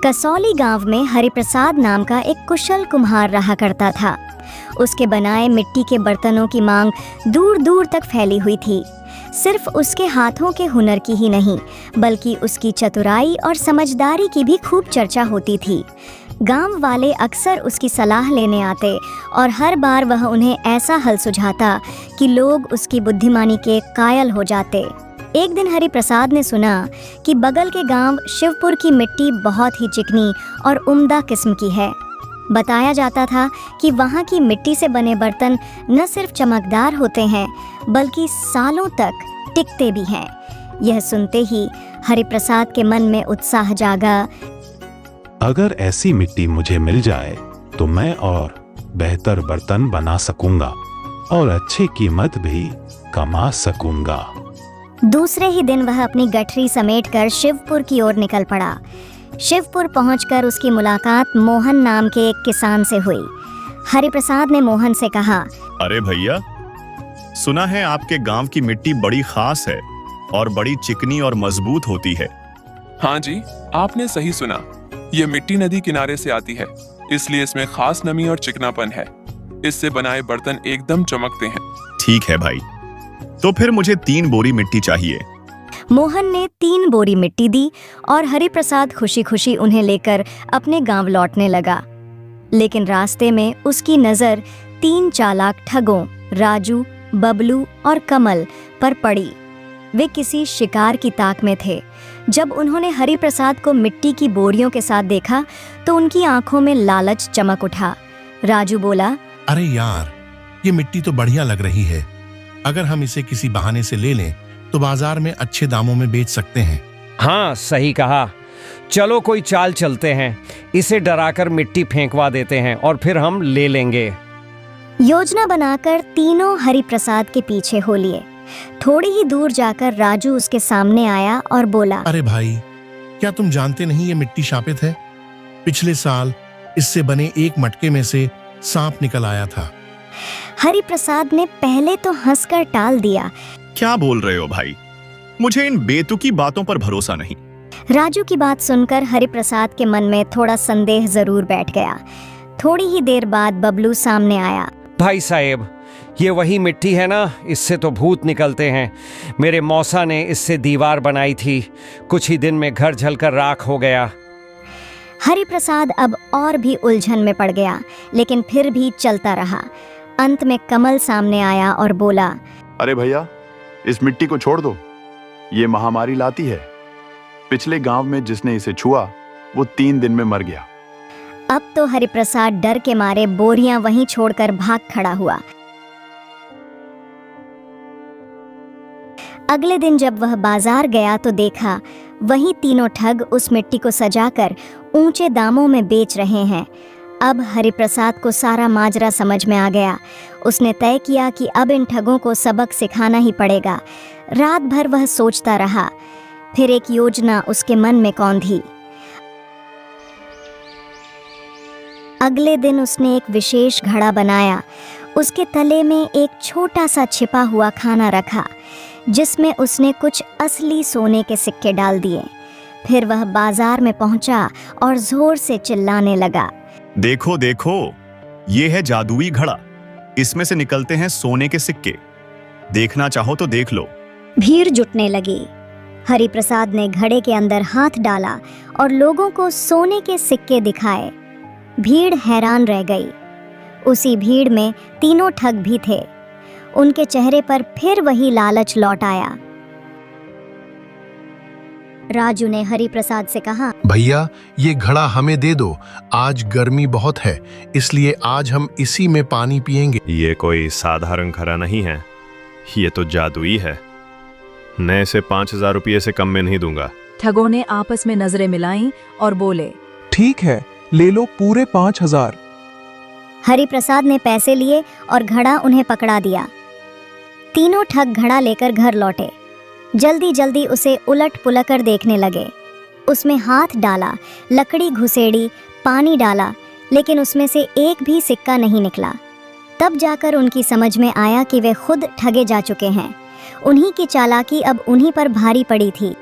कसौली गांव में हरिप्रसाद नाम का एक कुशल कुम्हार रहा करता था। उसके बनाए मिट्टी के बर्तनों की मांग दूर दूर तक फैली हुई थी। सिर्फ उसके हाथों के हुनर की ही नहीं, बल्कि उसकी चतुराई और समझदारी की भी खूब चर्चा होती थी। गांव वाले अक्सर उसकी सलाह लेने आते और हर बार वह उन्हें ऐसा हल सुझाता कि लोग उसकी बुद्धिमानी के कायल हो जाते। एक दिन हरिप्रसाद ने सुना कि बगल के गांव शिवपुर की मिट्टी बहुत ही चिकनी और उम्दा किस्म की है। बताया जाता था कि वहाँ की मिट्टी से बने बर्तन न सिर्फ चमकदार होते हैं, बल्कि सालों तक टिकते भी हैं। यह सुनते ही हरिप्रसाद के मन में उत्साह जागा। अगर ऐसी मिट्टी मुझे मिल जाए तो मैं और बेहतर बर्तन बना सकूंगा और अच्छी कीमत भी कमा सकूंगा। दूसरे ही दिन वह अपनी गठरी समेटकर शिवपुर की ओर निकल पड़ा। शिवपुर पहुंचकर उसकी मुलाकात मोहन नाम के एक किसान से हुई। हरिप्रसाद ने मोहन से कहा, अरे भैया, सुना है आपके गांव की मिट्टी बड़ी खास है और बड़ी चिकनी और मजबूत होती है। हाँ जी, आपने सही सुना। ये मिट्टी नदी किनारे से आती है, इसलिए इसमें खास नमी और चिकनापन है। इससे बनाए बर्तन एकदम चमकते हैं। ठीक है भाई, तो फिर मुझे 3 बोरी मिट्टी चाहिए। मोहन ने 3 बोरी मिट्टी दी और हरिप्रसाद खुशी खुशी उन्हें लेकर अपने गांव लौटने लगा। लेकिन रास्ते में उसकी नजर 3 चालाक ठगों राजू, बबलू और कमल पर पड़ी। वे किसी शिकार की ताक में थे। जब उन्होंने हरिप्रसाद को मिट्टी की बोरियों के साथ देखा तो उनकी आंखों में लालच चमक उठा। राजू बोला, अरे यार, ये मिट्टी तो बढ़िया लग रही है। अगर हम इसे किसी बहाने से ले लें तो बाजार में अच्छे दामों में बेच सकते हैं। हाँ, सही कहा। चलो कोई चाल चलते हैं, इसे डराकर मिट्टी फेंकवा देते हैं और फिर हम ले लेंगे। योजना बनाकर तीनों हरिप्रसाद के पीछे हो लिए। थोड़ी ही दूर जाकर राजू उसके सामने आया और बोला, अरे भाई, क्या तुम जानते नहीं ये मिट्टी शापित है? पिछले साल इससे बने एक मटके में से सांप निकल आया था। हरिप्रसाद ने पहले तो हंसकर टाल दिया। क्या बोल रहे हो भाई? मुझे इन बेतुकी बातों पर भरोसा नहीं। राजू की बात सुनकर हरिप्रसाद के मन में थोड़ा संदेह जरूर बैठ गया। थोड़ी ही देर बाद बबलू सामने आया। भाई साहेब, ये वही मिट्टी है ना? इससे तो भूत निकलते हैं। मेरे मौसा ने इससे दीवार बनाई थी, कुछ ही दिन में घर जलकर राख हो गया। हरिप्रसाद अब और भी उलझन में पड़ गया, लेकिन फिर भी चलता रहा। अंत में कमल सामने आया और बोला, अरे भैया, इस मिट्टी को छोड़ दो, ये महामारी लाती है। पिछले गांव में जिसने इसे छुआ वो 3 दिन में मर गया। अब तो हरिप्रसाद डर के मारे बोरियां वहीं छोड़कर भाग खड़ा हुआ। अगले दिन जब वह बाजार गया तो देखा वहीं तीनों ठग उस मिट्टी को सजाकर ऊंचे दामों में बेच रहे हैं। अब हरिप्रसाद को सारा माजरा समझ में आ गया। उसने तय किया कि अब इन ठगों को सबक सिखाना ही पड़ेगा। रात भर वह सोचता रहा। फिर एक योजना उसके मन में कौंधी। अगले दिन उसने एक विशेष घड़ा बनाया। उसके तले में एक छोटा सा छिपा हुआ खाना रखा, जिसमें उसने कुछ असली सोने के सिक्के डाल दिए। फिर वह बाजार में पहुंचा और जोर से चिल्लाने लगा, देखो देखो, ये है जादुई घड़ा। इसमें से निकलते हैं सोने के सिक्के। देखना चाहो तो देख लो। भीड़ जुटने लगी। हरिप्रसाद ने घड़े के अंदर हाथ डाला और लोगों को सोने के सिक्के दिखाए। भीड़ हैरान रह गई। उसी भीड़ में तीनों ठग भी थे। उनके चेहरे पर फिर वही लालच लौट आया। राजू ने हरिप्रसाद से कहा, भैया, ये घड़ा हमें दे दो। आज गर्मी बहुत है, इसलिए आज हम इसी में पानी पिएंगे। ये कोई साधारण घड़ा नहीं है, ये तो जादुई है। मैं इसे 5,000 रुपये से कम में नहीं दूंगा। ठगों ने आपस में नजरें मिलाईं और बोले, ठीक है, ले लो पूरे 5,000। हरिप्रसाद ने पैसे लिए और घड़ा उन्हें पकड़ा दिया। तीनों ठग घड़ा लेकर घर लौटे। जल्दी जल्दी उसे उलट पुलट कर देखने लगे। उसमें हाथ डाला, लकड़ी घुसेड़ी, पानी डाला, लेकिन उसमें से एक भी सिक्का नहीं निकला। तब जाकर उनकी समझ में आया कि वे खुद ठगे जा चुके हैं। उन्हीं की चालाकी अब उन्हीं पर भारी पड़ी थी।